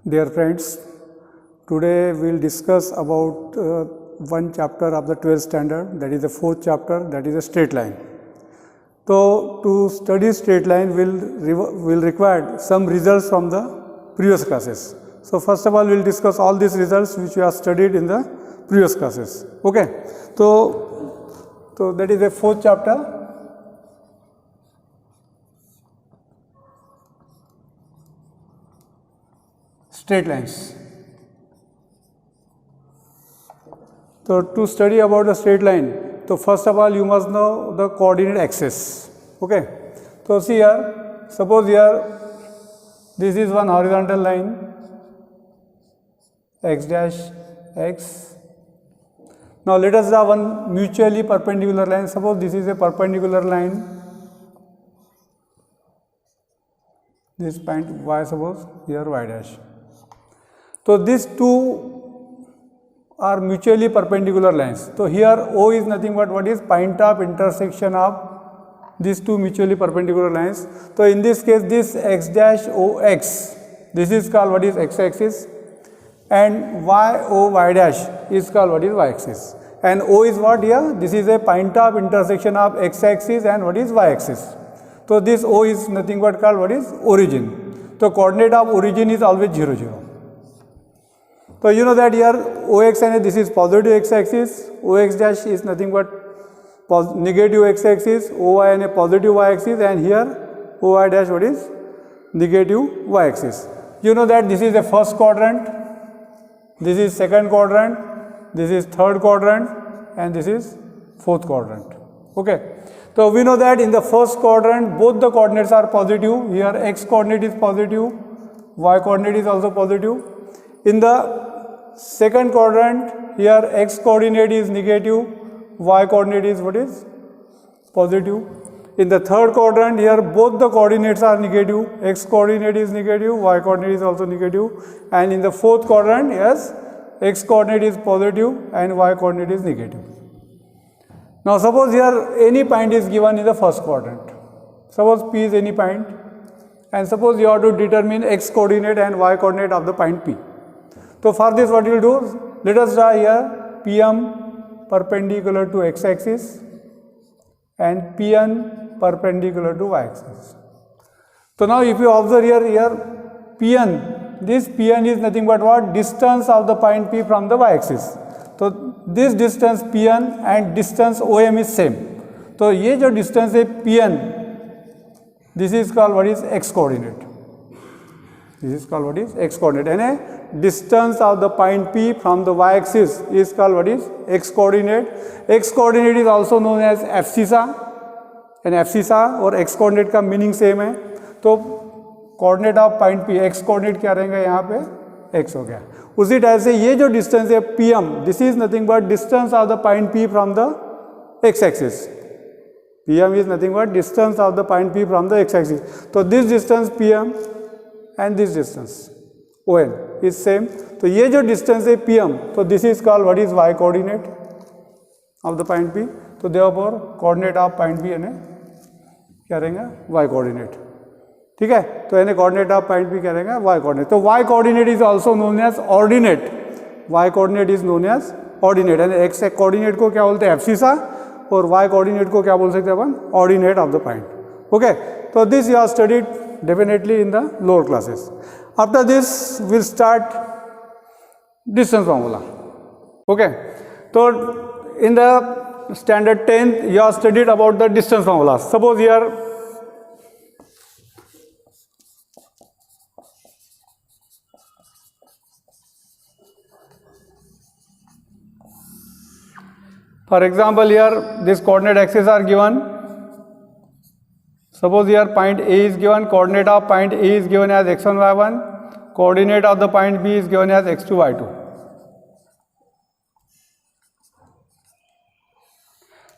Dear friends, today we will discuss about one chapter of the 12th standard, that is the fourth chapter, that is a straight line. So, to study straight line will require some results from the previous classes. So, first of all we will discuss all these results which we have studied in the previous classes. Okay. So that is the fourth chapter. Straight lines. So, to study about the straight line, so first of all you must know the coordinate axis. Okay. So, see here, suppose here this is one horizontal line x dash x. Now, let us draw one mutually perpendicular line. Suppose this is a perpendicular line, this point y, suppose here y dash. So, these two are mutually perpendicular lines. So, here O is nothing but what is point of intersection of these two mutually perpendicular lines. So, in this case this x dash O x, this is called what is x axis, and y O y dash is called what is y axis. And O is what here? This is a point of intersection of x axis and what is y axis. So, this O is nothing but called what is origin. So, coordinate of origin is always 0, 0. So, you know that here OX and this is positive x axis, OX dash is nothing but negative x axis, OY and a positive y axis, and here OY dash what is negative y axis. You know that this is the first quadrant, this is second quadrant, this is third quadrant, and this is fourth quadrant. Okay. So, we know that in the first quadrant both the coordinates are positive. Here x coordinate is positive, y coordinate is also positive. In the second quadrant, here x coordinate is negative, y coordinate is what is positive. In the third quadrant, here both the coordinates are negative, x coordinate is negative, y coordinate is also negative, and in the fourth quadrant, yes, x coordinate is positive and y coordinate is negative. Now, suppose here any point is given in the first quadrant. Suppose P is any point, and suppose you have to determine x coordinate and y coordinate of the point P. So, for this what you will do? Let us draw here PM perpendicular to x axis and PN perpendicular to y axis. So, now if you observe here PN, this PN is nothing but what? Distance of the point P from the y axis. So, this distance PN and distance OM is same. So, ये जो distance है PN, this is called what is x coordinate. This is called what is x coordinate, and a distance of the point P from the y axis is called what is x coordinate. X coordinate is also known as abscissa, and abscissa और x coordinate का meaning same है. तो coordinate of point P, x coordinate क्या रहेगा यहाँ पे x हो गया. उसी टाइप से ये जो distance है PM, this is nothing but distance of the point P from the x axis. PM is nothing but distance of the point P from the x axis. So this distance PM and this distance ON is same. So ये जो distance है PM, so this is called what is y coordinate of the point P. So therefore coordinate of point P यानी क्या रहेगा y coordinate. ठीक है. तो यानी coordinate of point P क्या रहेगा y coordinate. तो y coordinate is also known as ordinate. Y coordinate is known as ordinate. यानी x coordinate को क्या बोलते हैं abscissa और y coordinate को क्या बोल सकते हैं अपन ordinate of the point. Okay. So this you have studied definitely in the lower classes. After this we will start distance formula. Okay. So in the standard 10th you have studied about the distance formula. Suppose here for example here this coordinate axes are given. Suppose here point A is given, coordinate of point A is given as x1, y1, coordinate of the point B is given as x2, y2.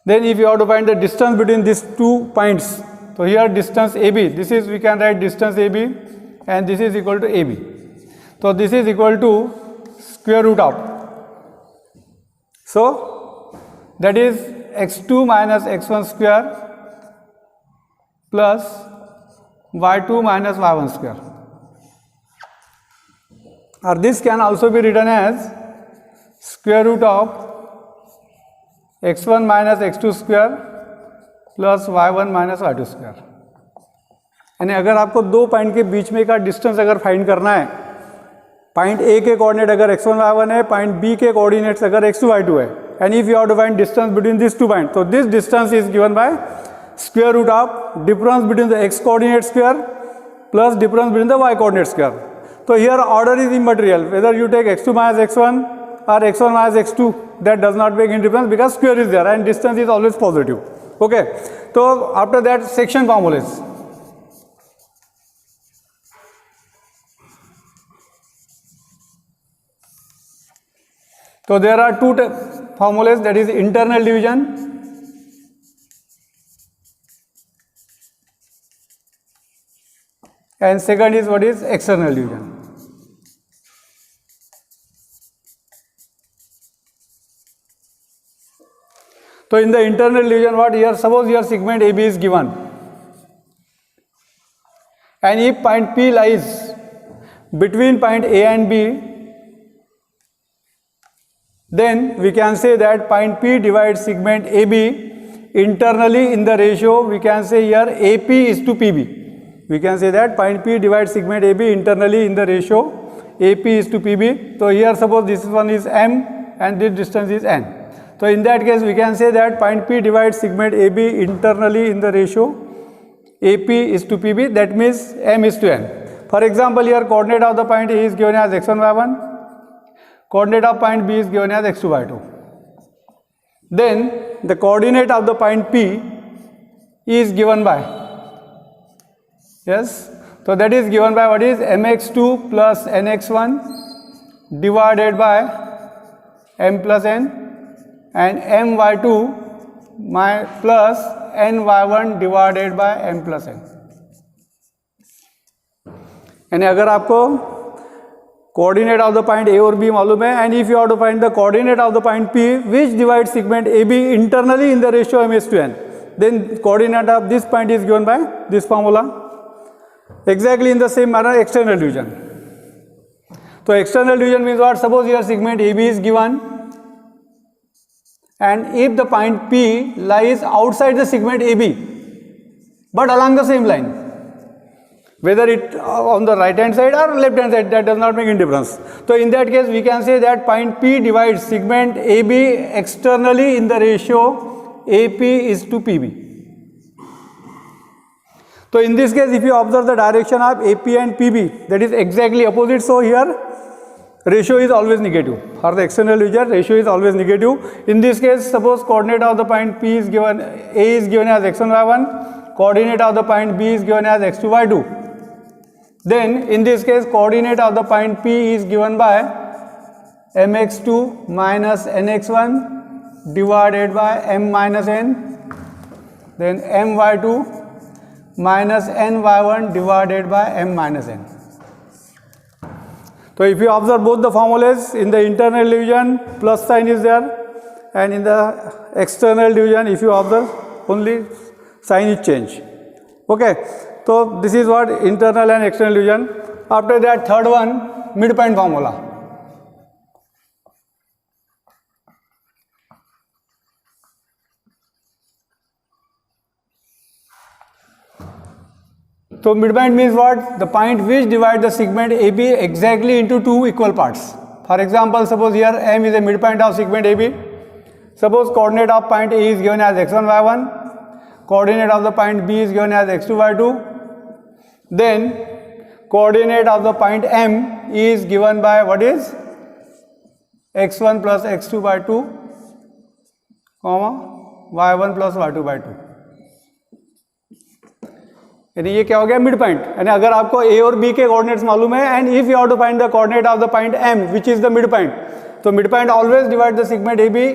Then if you have to find the distance between these two points, so here distance AB, this is we can write distance AB and this is equal to AB. So this is equal to square root of. So that is x2 minus x1 square plus y2 minus y1 square. or this can also be written as square root of x1 minus x2 square plus y1 minus y2 square. यानी अगर आपको दो point के बीच में का distance अगर find करना है, पॉइंट ए के कोऑर्डिनेट अगर x1 y1 है, पॉइंट बी के कोऑर्डिनेट्स अगर x2 y2 है, and if you have to find distance between this two point, तो this distance is given by square root of difference between the x coordinate square plus difference between the y coordinate square. So here order is immaterial, whether you take x2 minus x1 or x1 minus x2, that does not make any difference because square is there and distance is always positive. Okay, so after that section formulas. So there are two formulas, that is internal division and second is what is external division. So in the internal division, what here, suppose here segment AB is given, and if point P lies between point A and B, then we can say that point P divides segment AB internally in the ratio, we can say here AP is to PB. We can say that point P divides segment AB internally in the ratio AP is to PB. So here suppose this one is M and this distance is N. So in that case we can say that point P divides segment AB internally in the ratio AP is to PB, that means M is to N. For example, here coordinate of the point A is given as x1 y1, coordinate of point B is given as x2 y2. Then the coordinate of the point P is given by, yes, so that is given by what is mx2 plus nx1 divided by m plus n and my2 plus ny1 divided by m plus n. यानी अगर आपको coordinate of the point A और B मालूम है, and if you have to find the coordinate of the point P which divide segment A B internally in the ratio m:n, then coordinate of this point is given by this formula. Exactly in the same manner external division. So external division means what? Suppose here segment AB is given, and if the point P lies outside the segment AB but along the same line, whether it on the right hand side or left hand side, that does not make any difference. So in that case we can say that point P divides segment AB externally in the ratio AP is to PB. So in this case if you observe the direction of AP and PB, that is exactly opposite, so here ratio is always negative. For the external division ratio is always negative. In this case suppose coordinate of the point P is given, A is given as x1 y1, coordinate of the point B is given as x2 y2. Then in this case coordinate of the point P is given by mx2 minus nx1 divided by m minus n, then my2 minus ny1 divided by m minus n. So if you observe both the formulas, in the internal division plus sign is there, and in the external division if you observe only sign is changed. Okay, so this is what internal and external division. After that third one, midpoint formula. So midpoint means what? The point which divide the segment AB exactly into two equal parts. For example, suppose here M is a midpoint of segment AB. Suppose coordinate of point A is given as x1 y1, coordinate of the point B is given as x2 y2. Then coordinate of the point M is given by what is x1 plus x2 by 2, y1 plus y2 by 2. यानी ये क्या हो गया? Mid point. यानी अगर आपको ए और B के कोऑर्डिनेट्स मालूम है, and if you have to find the coordinate of the point M which is the midpoint, तो midpoint always divide the segment A B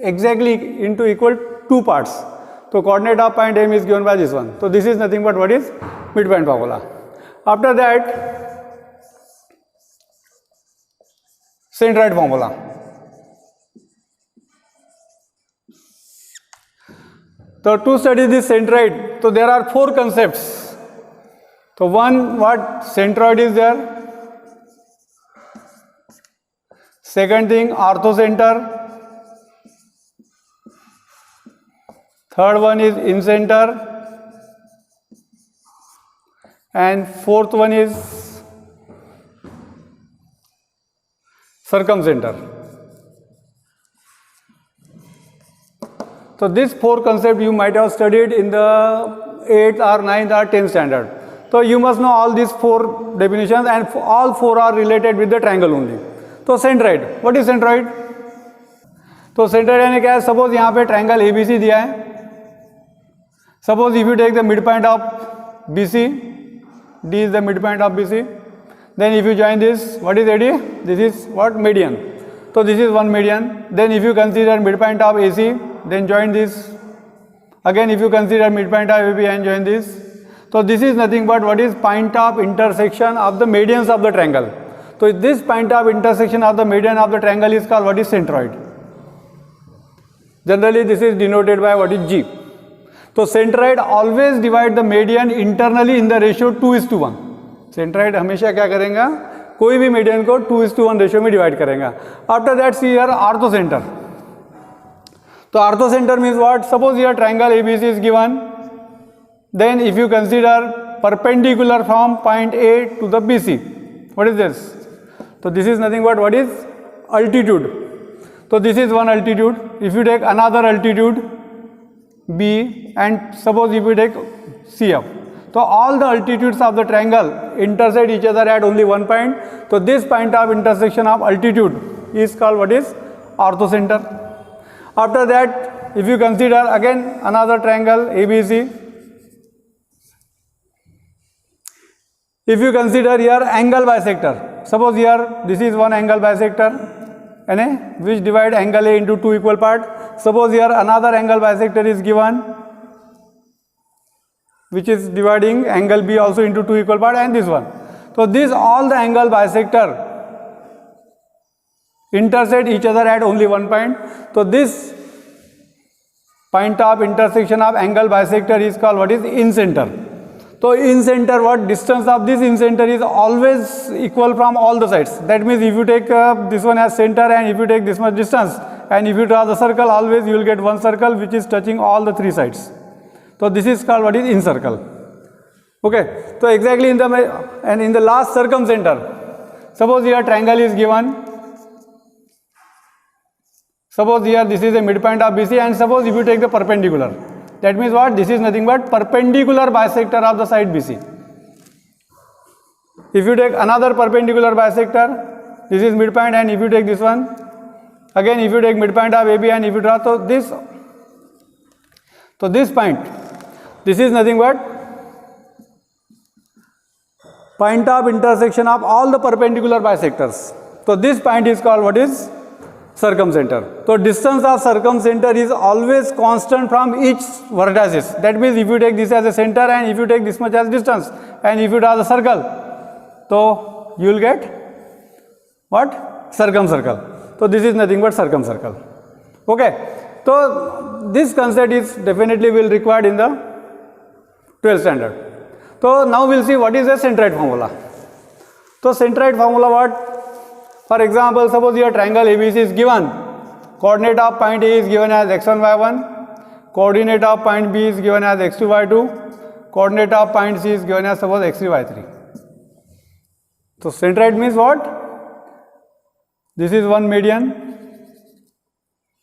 exactly into equal two parts. So coordinate of point M is given by this one. So this is nothing but what is midpoint formula. After that centroid formula. So to study this centroid, so there are four concepts. So one, what centroid is there, Second thing, orthocenter. Third one is incenter. And fourth one is circumcenter. So these four concepts you might have studied in the 8th or 9th or 10th standard. So you must know all these four definitions, and all four are related with the triangle only. So centroid, what is centroid? तो centroid यानी क्या है? Suppose यहाँ पे triangle ABC दिया है. Suppose if you take the midpoint of BC, D is the midpoint of BC. Then if you join this, what is AD? This is what? Median. So this is one median. Then if you consider midpoint of AC, then join this. Again if you consider midpoint of AB and join this. So this is nothing but what is point of intersection of the medians of the triangle. So this point of intersection of the median of the triangle is called what is centroid. Generally this is denoted by what is G. So centroid always divide the median internally in the ratio 2:1. Centroid हमेशा क्या करेगा? कोई भी median को 2:1 ratio में divide करेगा. After that see here orthocenter. So orthocenter means what? Suppose here triangle ABC is given. Then if you consider perpendicular from point A to the BC, what is this? So this is nothing but what is altitude. So this is one altitude. If you take another altitude B, and suppose if you take CF, so all the altitudes of the triangle intersect each other at only one point. So this point of intersection of altitude is called what is orthocenter. After that, if you consider again another triangle ABC, if you consider here angle bisector, suppose here this is one angle bisector, which divide angle A into two equal parts. Suppose here another angle bisector is given, which is dividing angle B also into two equal parts, and this one. So this all the angle bisector intersect each other at only one point. So this point of intersection of angle bisector is called what is incenter. So incenter, what distance of this incenter is always equal from all the sides. That means if you take this one as center, and if you take this much distance, and if you draw the circle, always you will get one circle which is touching all the three sides. So this is called what is incircle. Okay. So exactly in the last circumcenter, suppose here triangle is given. Suppose here this is a midpoint of BC, and suppose if you take the perpendicular, that means what? This is nothing but perpendicular bisector of the side BC. If you take another perpendicular bisector, this is midpoint, and if you take this one, again if you take midpoint of AB and if you draw, so this point, this is nothing but point of intersection of all the perpendicular bisectors. So this point is called what is circumcenter. So distance of circumcenter is always constant from each vertices. That means if you take this as a center, and if you take this much as distance, and if you draw the circle, so you will get what? Circumcircle. So this is nothing but circumcircle. Okay. So this concept is definitely will required in the 12th standard. So now we will see what is a centroid formula. So centroid formula what? For example, suppose your triangle ABC is given, coordinate of point A is given as x1, y1, coordinate of point B is given as x2, y2, coordinate of point C is given as suppose x3, y3. So centroid means what? This is one median,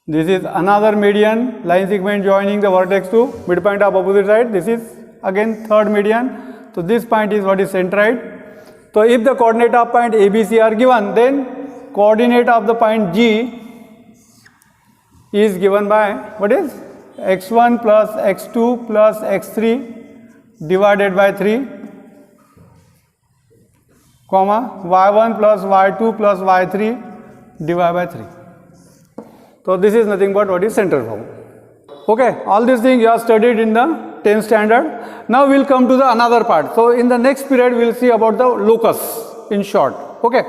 this is another median, line segment joining the vertex to midpoint of opposite side, this is again third median. So this point is what is centroid. So if the coordinate of point ABC are given, then coordinate of the point G is given by what is x1 plus x2 plus x3 divided by 3, comma y1 plus y2 plus y3 divided by 3. So this is nothing but what is centroid form. Okay, all these things you have studied in the 10th standard. Now we will come to the another part. So in the next period we will see about the locus in short. Okay.